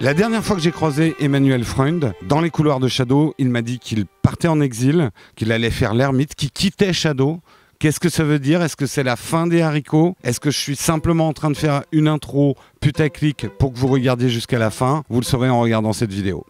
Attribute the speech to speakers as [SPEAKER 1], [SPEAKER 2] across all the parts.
[SPEAKER 1] La dernière fois que j'ai croisé Emmanuel Freund, dans les couloirs de Shadow, il m'a dit qu'il partait en exil, qu'il allait faire l'ermite, qu'il quittait Shadow. Qu'est-ce que ça veut dire? Est-ce que c'est la fin des haricots? Est-ce que je suis simplement en train de faire une intro putaclic pour que vous regardiez jusqu'à la fin? Vous le saurez en regardant cette vidéo.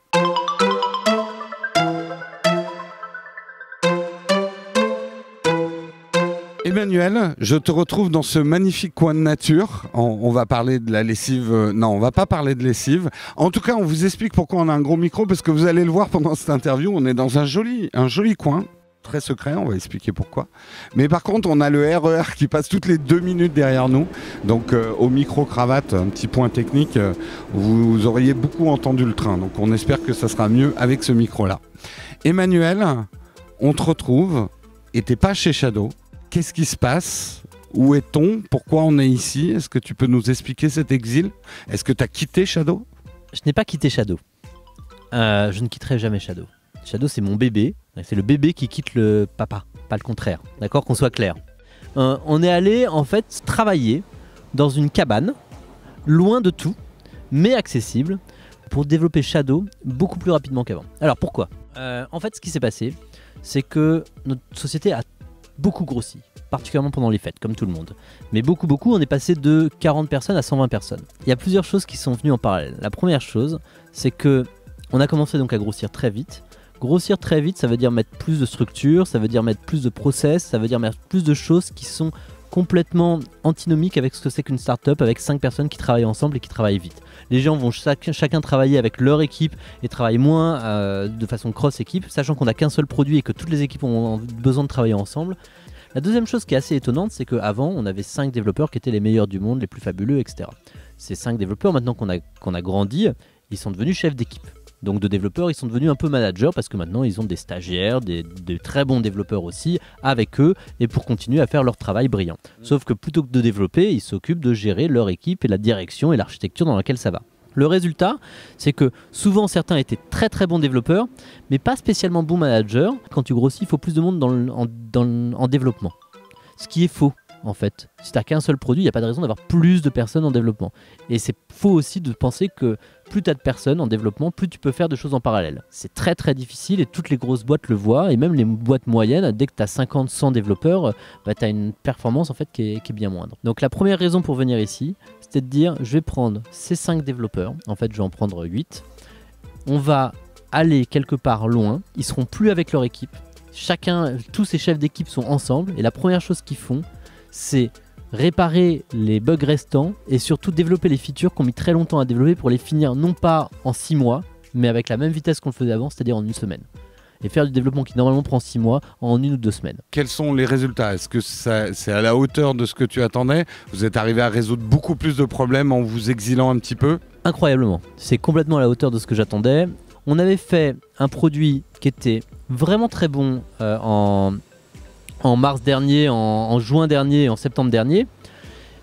[SPEAKER 1] Emmanuel, je te retrouve dans ce magnifique coin de nature. On va parler de la lessive. Non, on va pas parler de lessive. En tout cas, on vous explique pourquoi on a un gros micro, parce que vous allez le voir pendant cette interview. On est dans un joli coin, très secret. On va expliquer pourquoi. Mais par contre, on a le RER qui passe toutes les 2 minutes derrière nous. Donc, au micro-cravate, un petit point technique, vous auriez beaucoup entendu le train. Donc, on espère que ça sera mieux avec ce micro-là. Emmanuel, on te retrouve et t'es pas chez Shadow. Qu'est-ce qui se passe? Où est-on? Pourquoi on est ici? Est-ce que tu peux nous expliquer cet exil? Est-ce que tu as quitté Shadow?
[SPEAKER 2] Je n'ai pas quitté Shadow. Je ne quitterai jamais Shadow. Shadow, c'est mon bébé. C'est le bébé qui quitte le papa, pas le contraire. D'accord, qu'on soit clair. On est allé en fait travailler dans une cabane, loin de tout, mais accessible, pour développer Shadow beaucoup plus rapidement qu'avant. Alors pourquoi? En fait, ce qui s'est passé, c'est que notre société a beaucoup grossi, particulièrement pendant les fêtes, comme tout le monde. Mais beaucoup, on est passé de 40 personnes à 120 personnes. Il y a plusieurs choses qui sont venues en parallèle. La première chose, c'est que on a commencé donc à grossir très vite. Grossir très vite, ça veut dire mettre plus de structure, ça veut dire mettre plus de process, ça veut dire mettre plus de choses qui sont complètement antinomiques avec ce que c'est qu'une start-up, avec 5 personnes qui travaillent ensemble et qui travaillent vite. Les gens vont chacun travailler avec leur équipe et travaillent moins de façon cross-équipe, sachant qu'on n'a qu'un seul produit et que toutes les équipes ont besoin de travailler ensemble. La deuxième chose qui est assez étonnante, c'est qu'avant, on avait 5 développeurs qui étaient les meilleurs du monde, les plus fabuleux, etc. Ces 5 développeurs, maintenant qu'on a grandi, ils sont devenus chefs d'équipe. Donc de développeurs, ils sont devenus un peu managers parce que maintenant ils ont des stagiaires, des très bons développeurs aussi avec eux et pour continuer à faire leur travail brillant. Sauf que plutôt que de développer, ils s'occupent de gérer leur équipe et la direction et l'architecture dans laquelle ça va. Le résultat, c'est que souvent certains étaient très très bons développeurs, mais pas spécialement bons managers. Quand tu grossis, il faut plus de monde en développement. Ce qui est faux. En fait, si tu n'as qu'un seul produit, il n'y a pas de raison d'avoir plus de personnes en développement. Et c'est faux aussi de penser que plus tu as de personnes en développement, plus tu peux faire de choses en parallèle. C'est très très difficile et toutes les grosses boîtes le voient, et même les boîtes moyennes, dès que tu as 50, 100 développeurs, tu as une performance en fait qui est bien moindre. Donc la première raison pour venir ici, c'était de dire, je vais prendre ces 5 développeurs, en fait je vais en prendre 8, on va aller quelque part loin, ils seront plus avec leur équipe, tous ces chefs d'équipe sont ensemble, et la première chose qu'ils font, c'est réparer les bugs restants et surtout développer les features qu'on a mis très longtemps à développer pour les finir non pas en 6 mois, mais avec la même vitesse qu'on le faisait avant, c'est-à-dire en 1 semaine. Et faire du développement qui normalement prend 6 mois en 1 ou 2 semaines. Quels sont les résultats? Est-ce que c'est à la hauteur de ce que tu attendais? Vous êtes arrivé à résoudre beaucoup plus de problèmes en vous exilant un petit peu? Incroyablement, c'est complètement à la hauteur de ce que j'attendais. On avait fait un produit qui était vraiment très bon en mars dernier, en juin dernier et en septembre dernier.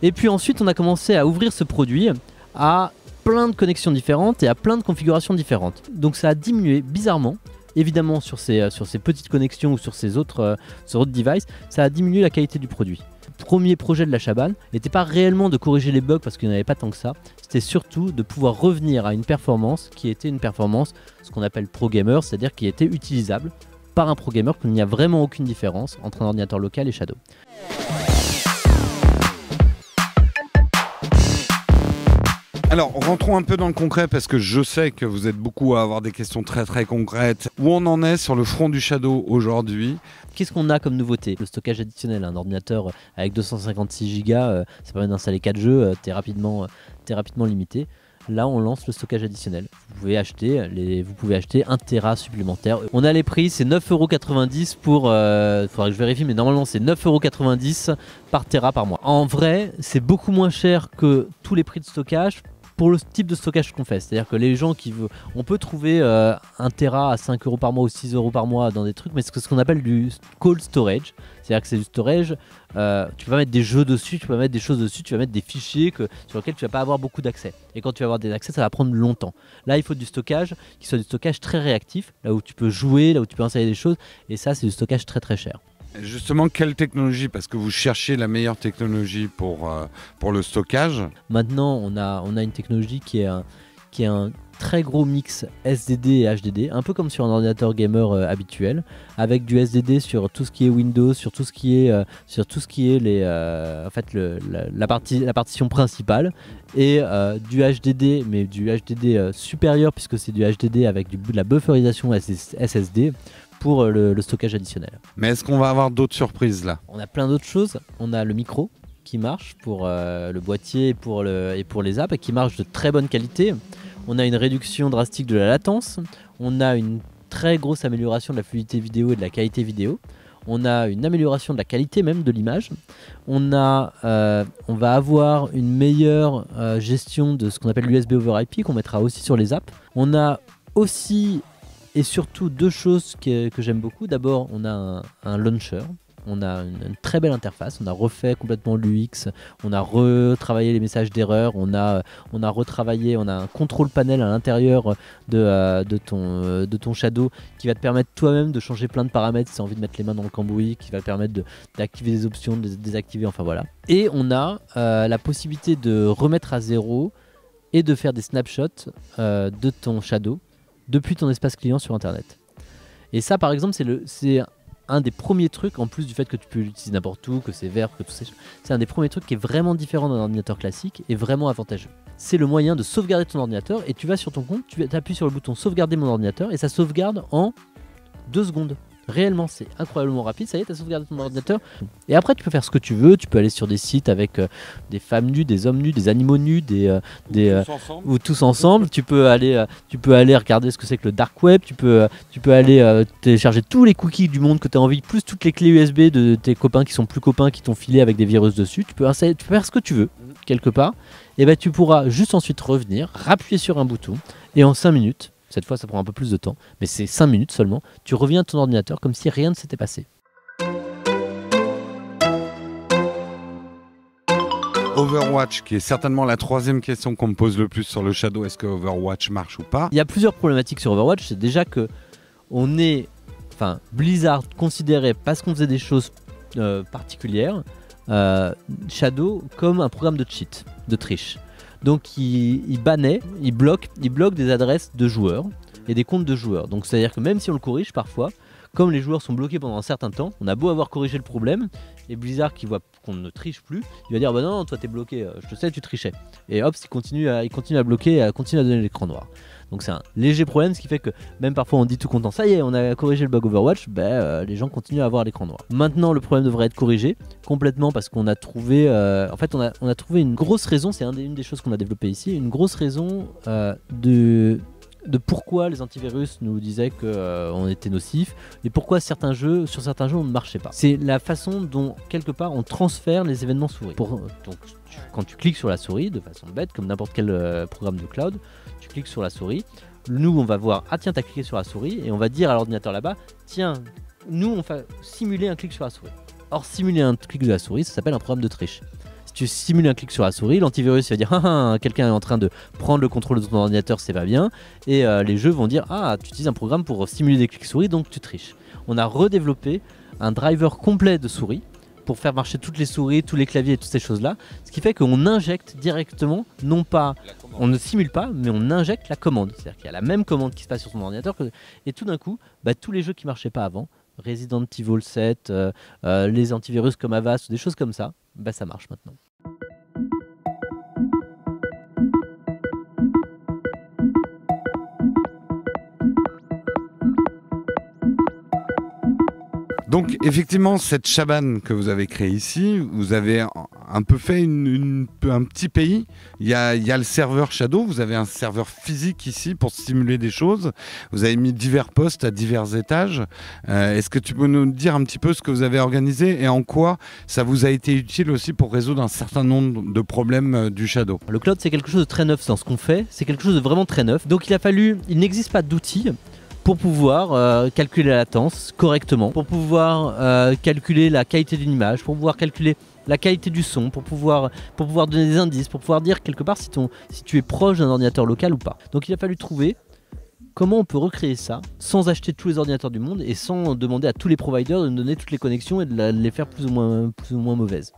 [SPEAKER 2] Et puis ensuite, on a commencé à ouvrir ce produit à plein de connexions différentes et à plein de configurations différentes. Donc ça a diminué bizarrement, évidemment sur ces petites connexions ou sur ces autres devices, ça a diminué la qualité du produit. Le premier projet de la Chaban n'était pas réellement de corriger les bugs parce qu'il n'y en avait pas tant que ça, c'était surtout de pouvoir revenir à une performance qui était une performance, ce qu'on appelle pro gamer, c'est-à-dire qui était utilisable par un pro gamer, qu'il n'y a vraiment aucune différence entre un ordinateur local et Shadow. Alors, rentrons un peu dans le concret parce que je sais que vous êtes beaucoup à avoir des questions très très concrètes. Où on en est sur le front du Shadow aujourd'hui? Qu'est-ce qu'on a comme nouveauté? Le stockage additionnel, un ordinateur avec 256 Go, ça permet d'installer 4 jeux, t'es rapidement limité. Là, on lance le stockage additionnel. Vous pouvez acheter 1 Tera supplémentaire. On a les prix, c'est 9,90 € pour... faudrait que je vérifie, mais normalement, c'est 9,90 € par Tera par mois. En vrai, c'est beaucoup moins cher que tous les prix de stockage pour le type de stockage qu'on fait. C'est-à-dire que les gens qui veulent... On peut trouver 1 Tera à 5 € par mois ou 6 € par mois dans des trucs, mais c'est ce qu'on appelle du cold storage. C'est-à-dire que c'est du storage, tu peux pas mettre des jeux dessus, tu peux pas mettre des choses dessus, tu vas mettre des fichiers sur lesquels tu vas pas avoir beaucoup d'accès. Et quand tu vas avoir des accès, ça va prendre longtemps. Là, il faut du stockage qui soit du stockage très réactif, là où tu peux jouer, là où tu peux installer des choses, et ça, c'est du stockage très très cher. Justement, quelle technologie? Parce que vous cherchez la meilleure technologie pour le stockage. Maintenant, on a une technologie qui est qui est un très gros mix SDD et HDD, un peu comme sur un ordinateur gamer habituel, avec du SDD sur tout ce qui est Windows, sur tout ce qui est les, en fait la partition principale, et du HDD, mais du HDD supérieur, puisque c'est du HDD avec de la bufferisation SSD pour le stockage additionnel.
[SPEAKER 1] Mais est-ce qu'on va avoir d'autres surprises là?
[SPEAKER 2] On a plein d'autres choses. On a le micro qui marche pour le boîtier et pour les apps, et qui marche de très bonne qualité. On a une réduction drastique de la latence. On a une très grosse amélioration de la fluidité vidéo et de la qualité vidéo. On a une amélioration de la qualité même de l'image. On va avoir une meilleure gestion de ce qu'on appelle l'USB over IP, qu'on mettra aussi sur les apps. On a aussi et surtout deux choses que j'aime beaucoup. D'abord, on a un launcher. On a une très belle interface, on a refait complètement l'UX, on a retravaillé les messages d'erreur, on a un contrôle panel à l'intérieur de ton Shadow qui va te permettre toi-même de changer plein de paramètres si tu as envie de mettre les mains dans le cambouis, qui va te permettre d'activer des options, de les désactiver, enfin voilà. Et on a la possibilité de remettre à zéro et de faire des snapshots de ton Shadow depuis ton espace client sur internet. Et ça par exemple c'est un des premiers trucs, en plus du fait que tu peux l'utiliser n'importe où, que c'est vert, que tout ça, c'est un des premiers trucs qui est vraiment différent d'un ordinateur classique et vraiment avantageux. C'est le moyen de sauvegarder ton ordinateur, et tu vas sur ton compte, tu appuies sur le bouton sauvegarder mon ordinateur et ça sauvegarde en 2 secondes. Réellement, c'est incroyablement rapide, ça y est, tu as sauvegardé ton ordinateur. Et après, tu peux faire ce que tu veux, tu peux aller sur des sites avec des femmes nues, des hommes nus, des animaux nus, ou tous ensemble. Tu peux aller regarder ce que c'est que le dark web, tu peux aller télécharger tous les cookies du monde que tu as envie, plus toutes les clés USB de tes copains qui sont plus copains, qui t'ont filé avec des virus dessus. Tu peux faire ce que tu veux, quelque part. Et ben tu pourras juste ensuite revenir, rappuyer sur un bouton, et en 5 minutes, cette fois ça prend un peu plus de temps, mais c'est 5 minutes seulement, tu reviens à ton ordinateur comme si rien ne s'était passé.
[SPEAKER 1] Overwatch, qui est certainement la troisième question qu'on me pose le plus sur le Shadow, est-ce que Overwatch marche ou pas?
[SPEAKER 2] Il y a plusieurs problématiques sur Overwatch, c'est déjà que Blizzard considérait, parce qu'on faisait des choses particulières, Shadow comme un programme de cheat, de triche. Donc il bannait, il bloque des adresses de joueurs et des comptes de joueurs. Donc c'est à dire que même si on le corrige parfois, comme les joueurs sont bloqués pendant un certain temps, on a beau avoir corrigé le problème, et Blizzard qui voit qu'on ne triche plus, il va dire bah non, toi t'es bloqué, je te sais, tu trichais. Et hop, il continue à bloquer, continue à donner l'écran noir. Donc c'est un léger problème, ce qui fait que même parfois on dit tout content, ça y est, on a corrigé le bug Overwatch, les gens continuent à avoir l'écran noir. Maintenant le problème devrait être corrigé complètement, parce qu'on a trouvé, on a trouvé une grosse raison, c'est une des choses qu'on a développé ici, une grosse raison de pourquoi les antivirus nous disaient qu'on était nocif, et pourquoi sur certains jeux on ne marchait pas. C'est la façon dont quelque part on transfère les événements souris. Quand tu cliques sur la souris de façon bête, comme n'importe quel programme de cloud, tu cliques sur la souris, nous on va voir, ah tiens t'as cliqué sur la souris, et on va dire à l'ordinateur là-bas, tiens, nous on va simuler un clic sur la souris. Or simuler un clic de la souris, ça s'appelle un programme de triche. Si tu simules un clic sur la souris, l'antivirus va dire quelqu'un est en train de prendre le contrôle de ton ordinateur, c'est pas bien, et les jeux vont dire tu utilises un programme pour simuler des clics souris, donc tu triches. On a redéveloppé un driver complet de souris pour faire marcher toutes les souris, tous les claviers et toutes ces choses-là, ce qui fait qu'on injecte directement, non pas, on ne simule pas, mais on injecte la commande. C'est-à-dire qu'il y a la même commande qui se passe sur ton ordinateur, et tout d'un coup, tous les jeux qui marchaient pas avant, Resident Evil 7, les antivirus comme Avast, des choses comme ça, ça marche maintenant.
[SPEAKER 1] Donc effectivement, cette Shaban que vous avez créée ici, vous avez un peu fait un petit pays. Il y a le serveur Shadow, vous avez un serveur physique ici pour simuler des choses. Vous avez mis divers postes à divers étages. Est-ce que tu peux nous dire un petit peu ce que vous avez organisé et en quoi ça vous a été utile aussi pour résoudre un certain nombre de problèmes du Shadow?
[SPEAKER 2] Le cloud, c'est quelque chose de très neuf dans ce qu'on fait. C'est quelque chose de vraiment très neuf. Donc il n'existe pas d'outils pour pouvoir calculer la latence correctement, pour pouvoir calculer la qualité d'une image, pour pouvoir calculer la qualité du son, pour pouvoir donner des indices, pour pouvoir dire quelque part si tu es proche d'un ordinateur local ou pas. Donc il a fallu trouver comment on peut recréer ça sans acheter tous les ordinateurs du monde et sans demander à tous les providers de nous donner toutes les connexions et de les faire plus ou moins mauvaises.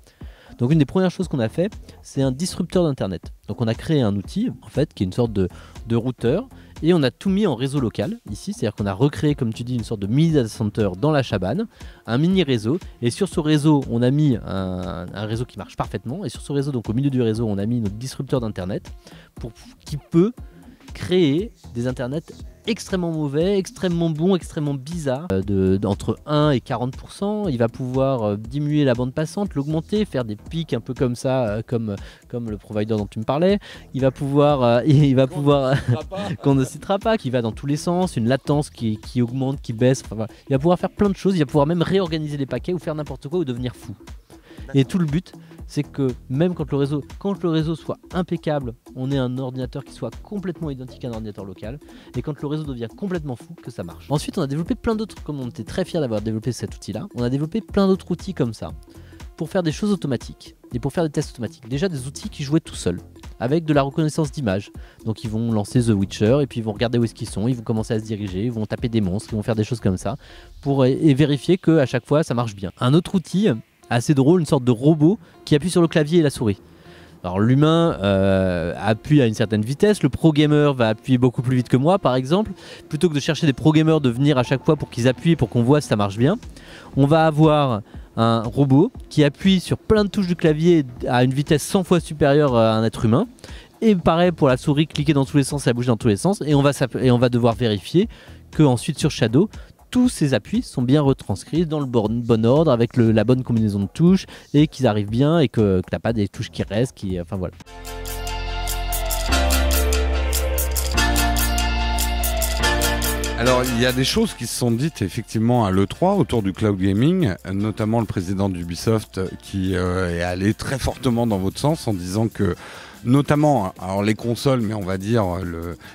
[SPEAKER 2] Donc une des premières choses qu'on a fait, c'est un disrupteur d'internet. Donc on a créé un outil en fait qui est une sorte de routeur et on a tout mis en réseau local ici, c'est-à-dire qu'on a recréé comme tu dis une sorte de mini data center dans la Chabanne, un mini réseau, et sur ce réseau on a mis un réseau qui marche parfaitement, et sur ce réseau, donc au milieu du réseau, on a mis notre disrupteur d'internet qui peut créer des internets extrêmement mauvais, extrêmement bons, extrêmement bizarres, entre 1 et 40%. Il va pouvoir diminuer la bande passante, l'augmenter, faire des pics un peu comme ça, comme le provider dont tu me parlais. Il va pouvoir qu'on ne citera pas, qui va dans tous les sens, une latence qui augmente, qui baisse. Enfin, voilà. Il va pouvoir faire plein de choses, il va pouvoir même réorganiser les paquets ou faire n'importe quoi ou devenir fou. Et tout le but, c'est que même quand le réseau soit impeccable, on ait un ordinateur qui soit complètement identique à un ordinateur local, et quand le réseau devient complètement fou, que ça marche. Ensuite, on a développé plein d'autres, comme on était très fiers d'avoir développé cet outil-là, on a développé plein d'autres outils comme ça, pour faire des choses automatiques, et pour faire des tests automatiques. Déjà des outils qui jouaient tout seuls, avec de la reconnaissance d'image. Donc ils vont lancer The Witcher, et puis ils vont regarder où est-ce qu'ils sont, ils vont commencer à se diriger, ils vont taper des monstres, ils vont faire des choses comme ça, pour et vérifier qu'à chaque fois ça marche bien. Un autre outil assez drôle, une sorte de robot qui appuie sur le clavier et la souris. Alors l'humain appuie à une certaine vitesse, le pro gamer va appuyer beaucoup plus vite que moi par exemple. Plutôt que de chercher des pro gamers de venir à chaque fois pour qu'ils appuient pour qu'on voit si ça marche bien, on va avoir un robot qui appuie sur plein de touches du clavier à une vitesse 100 fois supérieure à un être humain. Et pareil pour la souris, cliquer dans tous les sens, ça bouge dans tous les sens, et on va devoir vérifier que ensuite sur Shadow, tous ces appuis sont bien retranscrits dans le bon ordre, avec la bonne combinaison de touches, et qu'ils arrivent bien, et que tu n'as pas des touches qui restent, enfin voilà.
[SPEAKER 1] Alors, il y a des choses qui se sont dites effectivement à l'E3 autour du cloud gaming, notamment le président d'Ubisoft qui est allé très fortement dans votre sens en disant que, notamment, alors les consoles, mais on va dire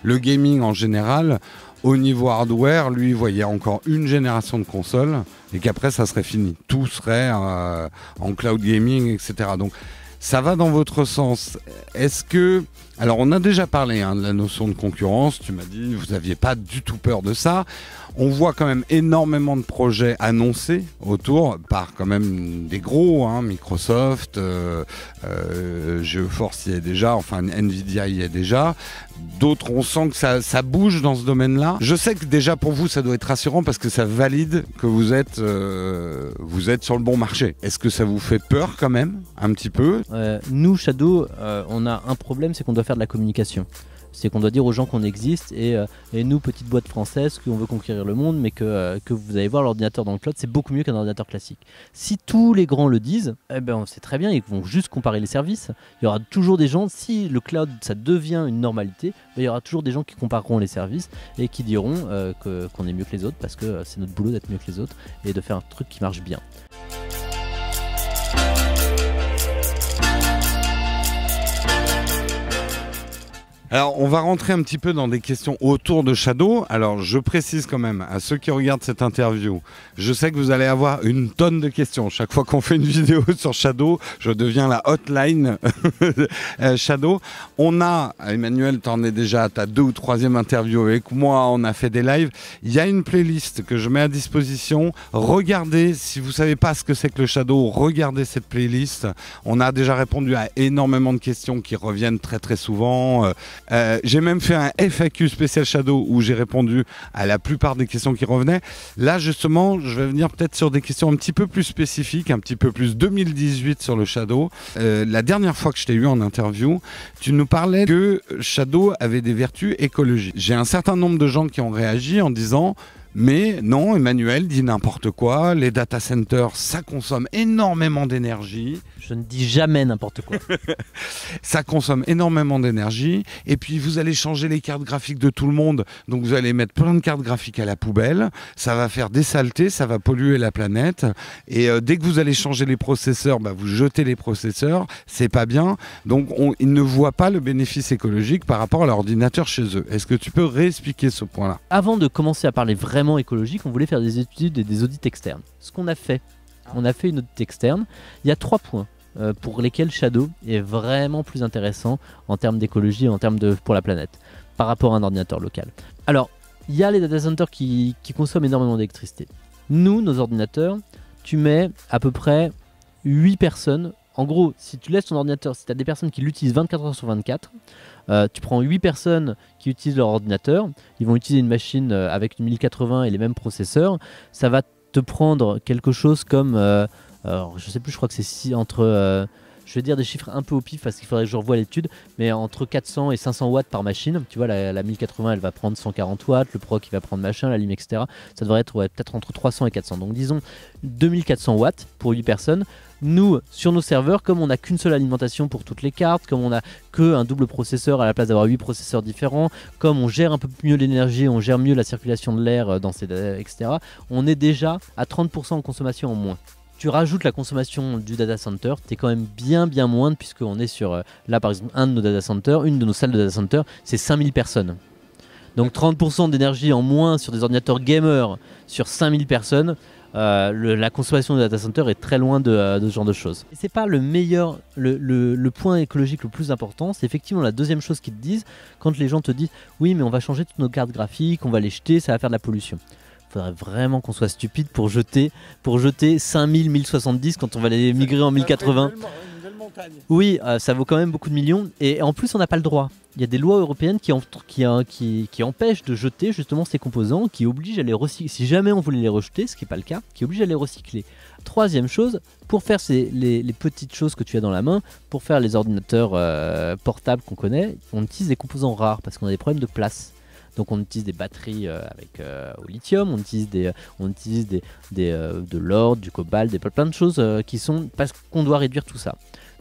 [SPEAKER 1] le gaming en général, au niveau hardware, lui, il voyait encore une génération de consoles et qu'après, ça serait fini. Tout serait en cloud gaming, etc. Donc, ça va dans votre sens. Est-ce que... Alors, on a déjà parlé de la notion de concurrence. Tu m'as dit vous n'aviez pas du tout peur de ça. On voit quand même énormément de projets annoncés autour par quand même des gros, Microsoft, GeForce y est déjà, enfin Nvidia y est déjà. D'autres, on sent que ça bouge dans ce domaine-là. Je sais que déjà pour vous, ça doit être rassurant parce que ça valide que vous êtes sur le bon marché. Est-ce que ça vous fait peur quand même, un petit peu ?
[SPEAKER 2] Nous, Shadow, on a un problème, c'est qu'on doit faire de la communication. C'est qu'on doit dire aux gens qu'on existe et nous, petite boîte française, qu'on veut conquérir le monde, mais que vous allez voir, l'ordinateur dans le cloud, c'est beaucoup mieux qu'un ordinateur classique. Si tous les grands le disent, eh ben, c'est très bien, ils vont juste comparer les services. Il y aura toujours des gens, si le cloud, ça devient une normalité, il y aura toujours des gens qui compareront les services et qui diront qu'on est mieux que les autres, parce que c'est notre boulot d'être mieux que les autres et de faire un truc qui marche bien.
[SPEAKER 1] Alors, on va rentrer un petit peu dans des questions autour de Shadow. Alors, je précise quand même à ceux qui regardent cette interview, je sais que vous allez avoir une tonne de questions. Chaque fois qu'on fait une vidéo sur Shadow, je deviens la hotline Shadow. On a, Emmanuel, t'en es déjà à ta 2e ou 3e interview avec moi, on a fait des lives. Il y a une playlist que je mets à disposition. Regardez, si vous savez pas ce que c'est que le Shadow, regardez cette playlist. On a déjà répondu à énormément de questions qui reviennent très très souvent. J'ai même fait un FAQ spécial Shadow où j'ai répondu à la plupart des questions qui revenaient. Là justement, je vais venir peut-être sur des questions un petit peu plus spécifiques, un petit peu plus 2018 sur le Shadow. La dernière fois que je t'ai eu en interview, tu nous parlais que Shadow avait des vertus écologiques. J'ai un certain nombre de gens qui ont réagi en disant mais non, Emmanuel dit n'importe quoi, les data centers, ça consomme énormément d'énergie.
[SPEAKER 2] Je ne dis jamais n'importe quoi.
[SPEAKER 1] Ça consomme énormément d'énergie. Et puis, vous allez changer les cartes graphiques de tout le monde. Donc, vous allez mettre plein de cartes graphiques à la poubelle. Ça va faire des saletés, ça va polluer la planète. Et dès que vous allez changer les processeurs, vous jetez les processeurs. C'est pas bien. Donc, ils ne voient pas le bénéfice écologique par rapport à l'ordinateur chez eux. Est-ce que tu peux réexpliquer ce point-là ?
[SPEAKER 2] Avant de commencer à parler vraiment écologique, on voulait faire des études et des audits externes. Ce qu'on a fait, on a fait une audit externe. Il y a 3 points pour lesquels Shadow est vraiment plus intéressant en termes d'écologie et en termes pour la planète par rapport à un ordinateur local. Alors, il y a les data centers qui consomment énormément d'électricité. Nous, nos ordinateurs, tu mets à peu près 8 personnes En gros, si tu laisses ton ordinateur, si tu as des personnes qui l'utilisent 24 heures sur 24, tu prends 8 personnes qui utilisent leur ordinateur, ils vont utiliser une machine avec une 1080 et les mêmes processeurs, ça va te prendre quelque chose comme, alors, je sais plus, je crois que c'est entre... je vais dire des chiffres un peu au pif parce qu'il faudrait que je revoie l'étude, mais entre 400 et 500 watts par machine. Tu vois, la 1080 elle va prendre 140 watts, le Pro qui va prendre machin, la Lime, etc. Ça devrait être peut-être entre 300 et 400. Donc disons 2400 watts pour 8 personnes. Nous, sur nos serveurs, comme on n'a qu'une seule alimentation pour toutes les cartes, comme on n'a qu'un double processeur à la place d'avoir 8 processeurs différents, comme on gère un peu mieux l'énergie, on gère mieux la circulation de l'air dans ces etc., on est déjà à 30% en consommation en moins. Tu rajoutes la consommation du data center, tu es quand même bien moindre puisqu'on est sur, là par exemple, un de nos data centers, une de nos salles de data center, c'est 5000 personnes. Donc 30% d'énergie en moins sur des ordinateurs gamers sur 5000 personnes, la consommation de data center est très loin de ce genre de choses. Et c'est pas le meilleur, le point écologique le plus important, c'est effectivement la deuxième chose qu'ils te disent quand les gens te disent oui mais on va changer toutes nos cartes graphiques, on va les jeter, ça va faire de la pollution. Il faudrait vraiment qu'on soit stupide pour jeter 5000 1070 quand on va les migrer en 1080. Oui, ça vaut quand même beaucoup de millions et en plus on n'a pas le droit. Il y a des lois européennes qui empêchent de jeter justement ces composants, qui obligent à les recycler. Si jamais on voulait les rejeter, ce qui n'est pas le cas, qui obligent à les recycler. Troisième chose, pour faire les petites choses que tu as dans la main, pour faire les ordinateurs portables qu'on connaît, on utilise des composants rares parce qu'on a des problèmes de place. Donc on utilise des batteries au lithium, on utilise de l'or, du cobalt, plein de choses qui sont parce qu'on doit réduire tout ça.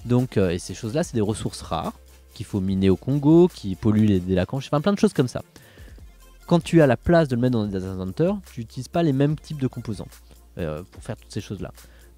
[SPEAKER 2] Donc et ces choses-là, c'est des ressources rares qu'il faut miner au Congo, qui polluent des lacs, enfin plein de choses comme ça. Quand tu as la place de le mettre dans des data centers, tu n'utilises pas les mêmes types de composants pour faire toutes ces choses-là.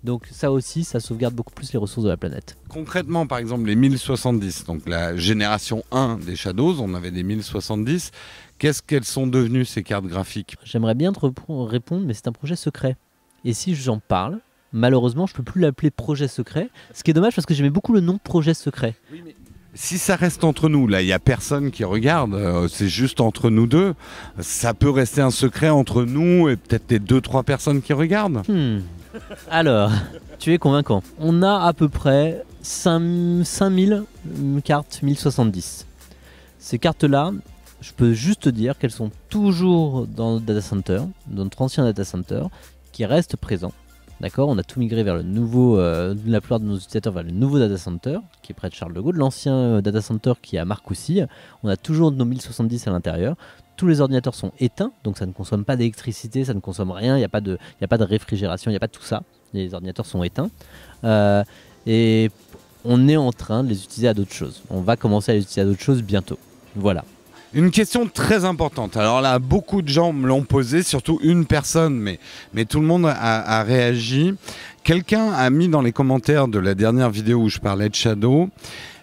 [SPEAKER 2] Donc ça aussi, ça sauvegarde beaucoup plus les ressources de la planète.
[SPEAKER 1] Concrètement, par exemple, les 1070, donc la génération 1 des Shadows, on avait des 1070. Qu'est-ce qu'elles sont devenues, ces cartes graphiques?
[SPEAKER 2] J'aimerais bien te répondre, mais c'est un projet secret. Et si j'en parle, malheureusement, je ne peux plus l'appeler projet secret. Ce qui est dommage parce que j'aimais beaucoup le nom projet secret. Oui, mais...
[SPEAKER 1] Si ça reste entre nous, là, il n'y a personne qui regarde, c'est juste entre nous deux. Ça peut rester un secret entre nous et peut-être les 2-3 personnes qui regardent.
[SPEAKER 2] Alors, tu es convaincant. On a à peu près 5000 cartes 1070. Ces cartes-là, je peux juste te dire qu'elles sont toujours dans notre data center, dans notre ancien data center, qui reste présent. D'accord, on a tout migré vers le nouveau, la plupart de nos utilisateurs vers le nouveau data center, qui est près de Charles de Gaulle. L'ancien data center qui est à Marcoussis, on a toujours nos 1070 à l'intérieur. Tous les ordinateurs sont éteints, donc ça ne consomme pas d'électricité, ça ne consomme rien, il n'y a pas de réfrigération, il n'y a pas de tout ça. Les ordinateurs sont éteints. Et on est en train de les utiliser à d'autres choses. On va commencer à les utiliser à d'autres choses bientôt. Voilà.
[SPEAKER 1] Une question très importante. Alors là, beaucoup de gens me l'ont posé, surtout une personne, mais tout le monde a réagi. Quelqu'un a mis dans les commentaires de la dernière vidéo où je parlais de Shadow,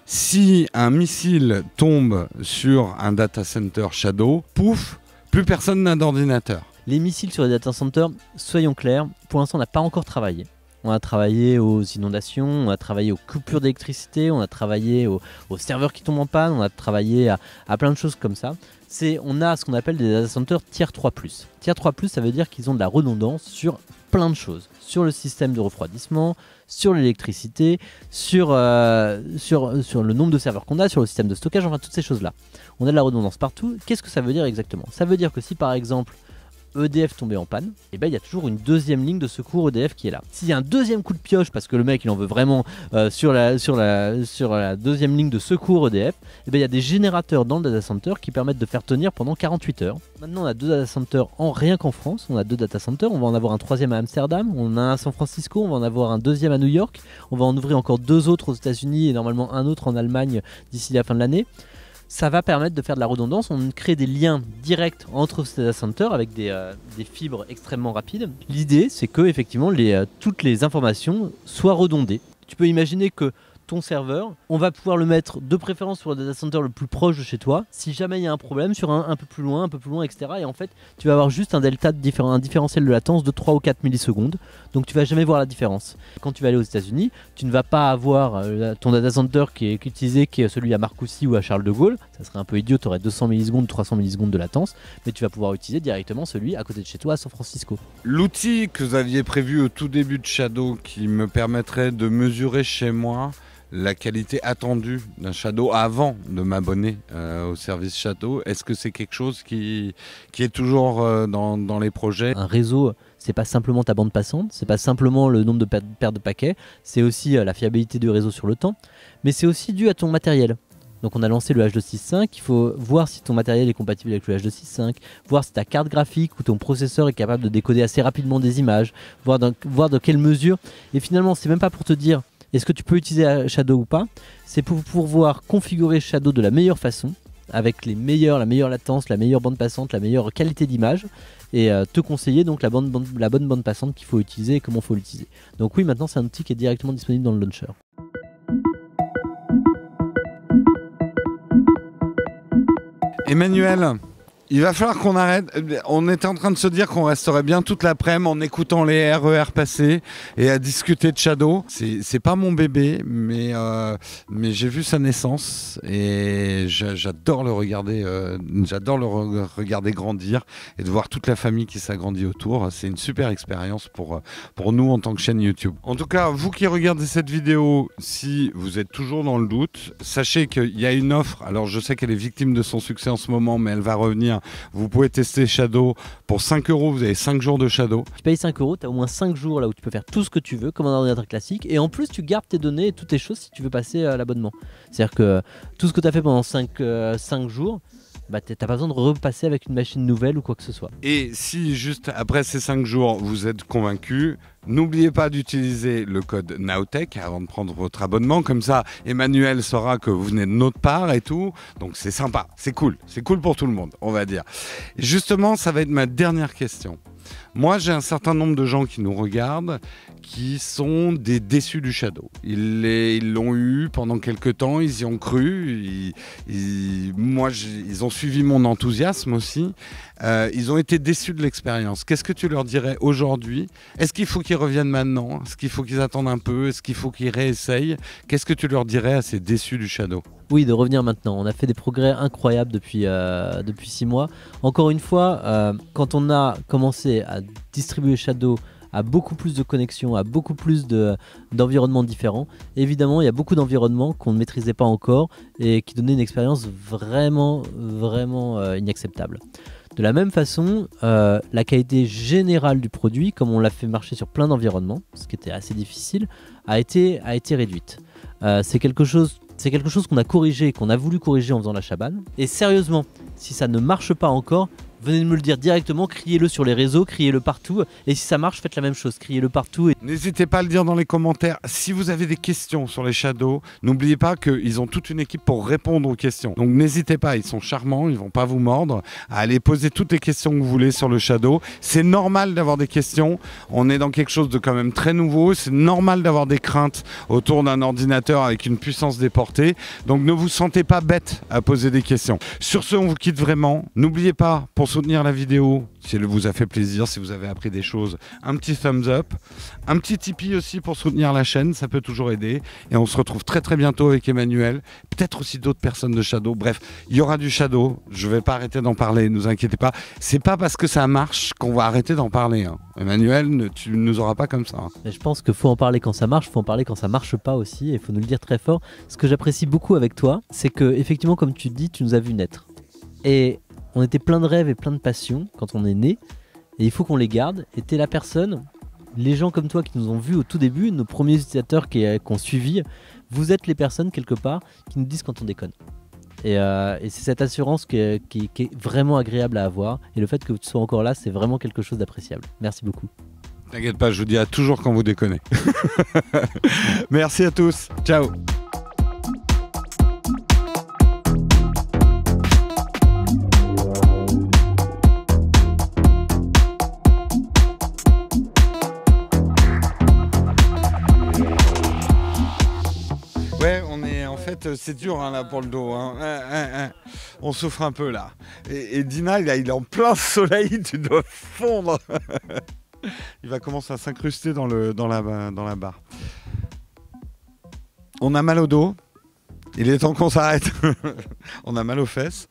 [SPEAKER 1] si un missile tombe sur un data center Shadow, pouf, plus personne n'a d'ordinateur.
[SPEAKER 2] Les missiles sur les data centers, soyons clairs, pour l'instant on n'a pas encore travaillé. On a travaillé aux inondations, on a travaillé aux coupures d'électricité, on a travaillé aux serveurs qui tombent en panne, on a travaillé à plein de choses comme ça. On a ce qu'on appelle des data centers tier 3+. Tier 3+, ça veut dire qu'ils ont de la redondance sur plein de choses. Sur le système de refroidissement, sur l'électricité, sur le nombre de serveurs qu'on a, sur le système de stockage, enfin toutes ces choses-là. On a de la redondance partout. Qu'est-ce que ça veut dire exactement? Ça veut dire que si par exemple EDF tombait en panne, et ben il y a toujours une deuxième ligne de secours EDF qui est là. S'il y a un deuxième coup de pioche parce que le mec il en veut vraiment sur la deuxième ligne de secours EDF, et ben il y a des générateurs dans le data center qui permettent de faire tenir pendant 48 heures. Maintenant on a 2 data centers rien qu'en France, on a 2 data centers, on va en avoir un 3e à Amsterdam, on a un à San Francisco, on va en avoir un 2e à New York, on va en ouvrir encore 2 autres aux États-Unis et normalement un autre en Allemagne d'ici la fin de l'année. Ça va permettre de faire de la redondance, on crée des liens directs entre ces data centers avec des fibres extrêmement rapides. L'idée c'est que effectivement toutes les informations soient redondées. Tu peux imaginer que ton serveur. On va pouvoir le mettre de préférence sur le data center le plus proche de chez toi. Si jamais il y a un problème, sur un peu plus loin, etc. Et en fait, tu vas avoir juste un delta un différentiel de latence de 3 ou 4 millisecondes. Donc tu vas jamais voir la différence. Quand tu vas aller aux États-Unis, tu ne vas pas avoir ton data center qui est utilisé, qui est celui à Marcoussis ou à Charles de Gaulle. Ça serait un peu idiot, tu aurais 200 millisecondes, 300 millisecondes de latence. Mais tu vas pouvoir utiliser directement celui à côté de chez toi à San Francisco.
[SPEAKER 1] L'outil que vous aviez prévu au tout début de Shadow qui me permettrait de mesurer chez moi la qualité attendue d'un Shadow avant de m'abonner au service Shadow, est-ce que c'est quelque chose qui est toujours dans les projets?
[SPEAKER 2] Un réseau, c'est pas simplement ta bande passante, c'est pas simplement le nombre de paires de paquets, c'est aussi la fiabilité du réseau sur le temps, mais c'est aussi dû à ton matériel. Donc on a lancé le H265, il faut voir si ton matériel est compatible avec le H265, voir si ta carte graphique ou ton processeur est capable de décoder assez rapidement des images, voir dans quelle mesure. Et finalement, c'est même pas pour te dire est-ce que tu peux utiliser Shadow ou pas, c'est pour pouvoir configurer Shadow de la meilleure façon, avec la meilleure latence, la meilleure bande passante, la meilleure qualité d'image, et te conseiller donc la bonne bande passante qu'il faut utiliser et comment il faut l'utiliser. Donc oui, maintenant c'est un outil qui est directement disponible dans le launcher.
[SPEAKER 1] Emmanuel, il va falloir qu'on arrête. On était en train de se dire qu'on resterait bien toute l'après-midi en écoutant les RER passer et à discuter de Shadow. C'est pas mon bébé, mais j'ai vu sa naissance et j'adore le regarder. J'adore le regarder grandir et de voir toute la famille qui s'agrandit autour. C'est une super expérience pour nous en tant que chaîne YouTube. En tout cas, vous qui regardez cette vidéo, si vous êtes toujours dans le doute, sachez qu'il y a une offre. Alors je sais qu'elle est victime de son succès en ce moment, mais elle va revenir. Vous pouvez tester Shadow pour 5 €, vous avez 5 jours de Shadow.
[SPEAKER 2] Tu payes 5 €, tu as au moins 5 jours là où tu peux faire tout ce que tu veux comme un ordinateur classique, et en plus tu gardes tes données et toutes tes choses si tu veux passer à l'abonnement. C'est-à-dire que tout ce que tu as fait pendant 5 jours, bah, tu n'as pas besoin de repasser avec une machine nouvelle ou quoi que ce soit.
[SPEAKER 1] Et si juste après ces 5 jours vous êtes convaincu, n'oubliez pas d'utiliser le code Nowtech avant de prendre votre abonnement. Comme ça, Emmanuel saura que vous venez de notre part et tout. Donc c'est sympa, c'est cool pour tout le monde, on va dire. Et justement, ça va être ma dernière question. Moi, j'ai un certain nombre de gens qui nous regardent qui sont des déçus du Shadow. Ils l'ont eu pendant quelques temps, ils y ont cru. Ils ont suivi mon enthousiasme aussi. Ils ont été déçus de l'expérience. Qu'est-ce que tu leur dirais aujourd'hui? Est-ce qu'il faut qu'ils reviennent maintenant? Est-ce qu'il faut qu'ils attendent un peu? Est-ce qu'il faut qu'ils réessayent? Qu'est-ce que tu leur dirais à ces déçus du Shadow?
[SPEAKER 2] Oui, de revenir maintenant. On a fait des progrès incroyables depuis 6 mois. Encore une fois, quand on a commencé à distribuer Shadow à beaucoup plus de connexions, à beaucoup plus d'environnements différents, évidemment, il y a beaucoup d'environnements qu'on ne maîtrisait pas encore et qui donnaient une expérience vraiment inacceptable. De la même façon, la qualité générale du produit, comme on l'a fait marcher sur plein d'environnements, ce qui était assez difficile, a été réduite. C'est quelque chose qu'on a corrigé, qu'on a voulu corriger en faisant la Chabanne. Et sérieusement, si ça ne marche pas encore, venez de me le dire directement, criez-le sur les réseaux, criez-le partout. Et si ça marche, faites la même chose, criez-le partout.
[SPEAKER 1] N'hésitez pas à le dire dans les commentaires. Si vous avez des questions sur les Shadow, n'oubliez pas qu'ils ont toute une équipe pour répondre aux questions. Donc n'hésitez pas, ils sont charmants, ils vont pas vous mordre, à aller poser toutes les questions que vous voulez sur le Shadow. C'est normal d'avoir des questions. On est dans quelque chose de quand même très nouveau. C'est normal d'avoir des craintes autour d'un ordinateur avec une puissance déportée. Donc ne vous sentez pas bête à poser des questions. Sur ce, on vous quitte vraiment. N'oubliez pas, pour soutenir la vidéo, si elle vous a fait plaisir, si vous avez appris des choses, un petit thumbs up, un petit Tipeee aussi pour soutenir la chaîne, ça peut toujours aider. Et on se retrouve très très bientôt avec Emmanuel, peut-être aussi d'autres personnes de Shadow. Bref, il y aura du Shadow, je vais pas arrêter d'en parler, ne vous inquiétez pas. C'est pas parce que ça marche qu'on va arrêter d'en parler. Hein. Emmanuel, tu ne nous auras pas comme ça. Hein.
[SPEAKER 2] Mais je pense qu'il faut en parler quand ça marche, il faut en parler quand ça marche pas aussi, et il faut nous le dire très fort. Ce que j'apprécie beaucoup avec toi, c'est que effectivement, comme tu dis, tu nous as vu naître. Et on était plein de rêves et plein de passions quand on est né, et il faut qu'on les garde. Et t'es la personne, les gens comme toi qui nous ont vus au tout début, nos premiers utilisateurs qui ont suivi, vous êtes les personnes quelque part qui nous disent quand on déconne. Et c'est cette assurance qui est vraiment agréable à avoir, et le fait que tu sois encore là, c'est vraiment quelque chose d'appréciable. Merci beaucoup.
[SPEAKER 1] T'inquiète pas, je vous dirai toujours quand vous déconnez. Merci à tous, ciao. c'est dur hein, là pour le dos. Hein. On souffre un peu là. Et Dina, il est en plein soleil, tu dois fondre. Il va commencer à s'incruster dans la barre. On a mal au dos. Il est temps qu'on s'arrête. On a mal aux fesses.